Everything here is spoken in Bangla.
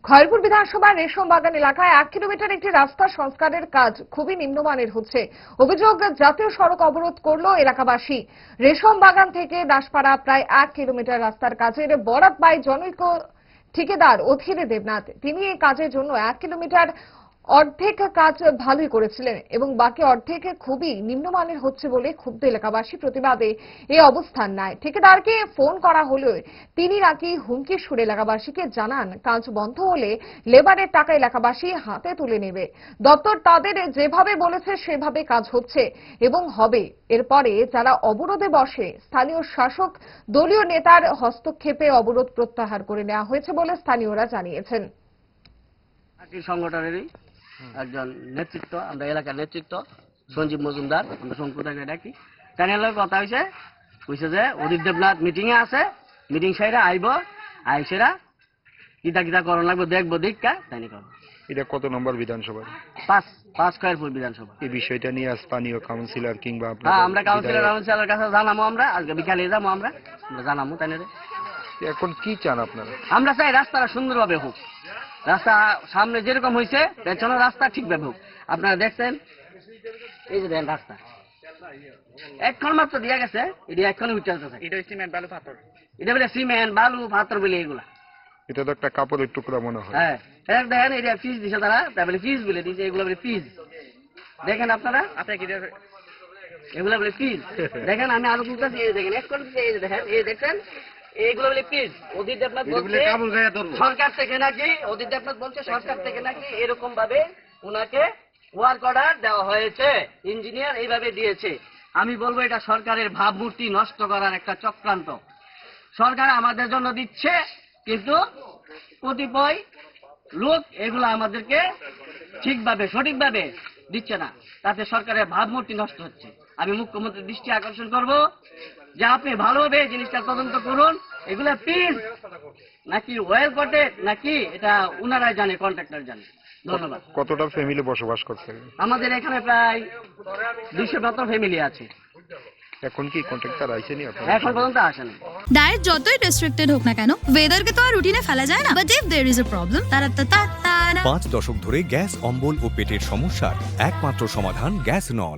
খয়রপুর বিধানসভার রেশম বাগান এলাকায় 1 কিলোমিটার একটি রাস্তা সংস্কারের কাজ খুবই নিম্নমানের হচ্ছে। অভিযোগ, জাতীয় সড়ক অবরোধ করল এলাকাবাসী। রেশম বাগান থেকে দাসপাড়া প্রায় 1 কিলোমিটার রাস্তার কাজের বরাত পায় জনৈক ঠিকাদার অধীর দেবনাথ। তিনি এই কাজের জন্য 1 কিলোমিটার অর্ধেক কাজ ভালোই করেছিলেন এবং বাকি অর্ধেক খুবই নিম্নমানের হচ্ছে বলে ক্ষুব্ধ এলাকাবাসী প্রতিবাদে এই অবস্থান নেয়। ঠিকাদারকে ফোন করা হলেও তিনি নাকি হুমকি সুরে এলাকাবাসীকে জানান কাজ বন্ধ হলে লেবারের টাকা এলাকাবাসী হাতে তুলে নেবে। দপ্তর তাদের যেভাবে বলেছে সেভাবে কাজ হচ্ছে এবং হবে। এরপরে যারা অবরোধে বসে স্থানীয় শাসক দলীয় নেতার হস্তক্ষেপে অবরোধ প্রত্যাহার করে নেওয়া হয়েছে বলে স্থানীয়রা জানিয়েছেন। সংগঠনেরই একজন নেতৃত্ব, আমরা এলাকার নেতৃত্ব সঞ্জীব মজুমদার, আমরা সম্প্রদায়কে ডাকি। চ্যানেলের কথা হয়েছে যে অধীর দেবনাথ মিটিং এ আছে, মিটিং সাইরা আইব, আইসেরা কিতা কিতা করণ লাগবে দেখবো, দীক্ষা তাই নি করবো। এটা কত নম্বর বিধানসভা? 5 খয়রপুর বিধানসভা। এই বিষয়টা নিয়ে স্থানীয় কাউন্সিলর কিংবা আমরা কাউন্সিলরের কাছে জানাবো, আমরা আজকে বিকালে যাবো, আমরা জানাবো তাই না। এখন কি চান আপনারা? আমরা চাই রাস্তাটা সুন্দরভাবে হোক, রাস্তা সামনে যেরকম হয়েছে পেছনে রাস্তা ঠিকভাবে হোক। আপনারা দেখছেন এই যে দেখেন রাস্তা এখন মাত্র দিয়া গেছে, এটা এখন উঠে আসতেছে। এটা সিমেন্ট বালু পাথর, এটা বলে সিমেন্ট বালু পাথর বলে এগুলা। এটা তো একটা কাপড়ের টুকরা মনে হয়। হ্যাঁ দেখেন এটা ফিজ দিছে তারা, তারপরে ফিজ বলে দিছে, এগুলো বলে ফিজ। দেখেন আপনারা এগুলা বলে ফিজ। দেখেন আমি আরো বলতেছি, দেখেন এক করে এই দেখেন, এই দেখেন এইগুলো বলে ফিজ। অধীর দেবনাথ বলছে সরকার থেকে নাকি, অধীর দেবনাথ বলছে সরকার থেকে নাকি এরকম ভাবে ওনাকে ওয়ার্ক অর্ডার দেওয়া হয়েছে, ইঞ্জিনিয়ার এইভাবে দিয়েছে। আমি বলবো এটা সরকারের ভাবমূর্তি নষ্ট করার একটা চক্রান্ত। সরকার আমাদের জন্য দিচ্ছে, কিন্তু কতিপয় লোক এগুলো আমাদেরকে ঠিকভাবে সঠিকভাবে দিচ্ছে না, তাতে সরকারের ভাবমূর্তি নষ্ট হচ্ছে। আমি মুখ্যমন্ত্রীর দৃষ্টি আকর্ষণ করব যে আপনি ভালোভাবে জিনিসটা তদন্ত করুন, এগুলা পিস নাকি ওয়েল কটেড নাকি এটা উনারাই জানে, কন্ট্রাক্টর জানে। ধন্যবাদ। কতটা ফ্যামিলি বসবাস করছে? আমাদের এখানে প্রায় 272 ফ্যামিলি আছে। এখন কি কন্ট্রাক্টর আইছেনি? এখন পর্যন্ত আসেনি। ডায়েট যতই রেস্ট্রিক্টেড হোক না কেন, ওয়েদারকে তো আর রুটিনে ফেলা যায় না। But if there is a problem, 5 দশক ধরে গ্যাস, অম্বল ও পেটের সমস্যার একমাত্র সমাধান গ্যাস নল।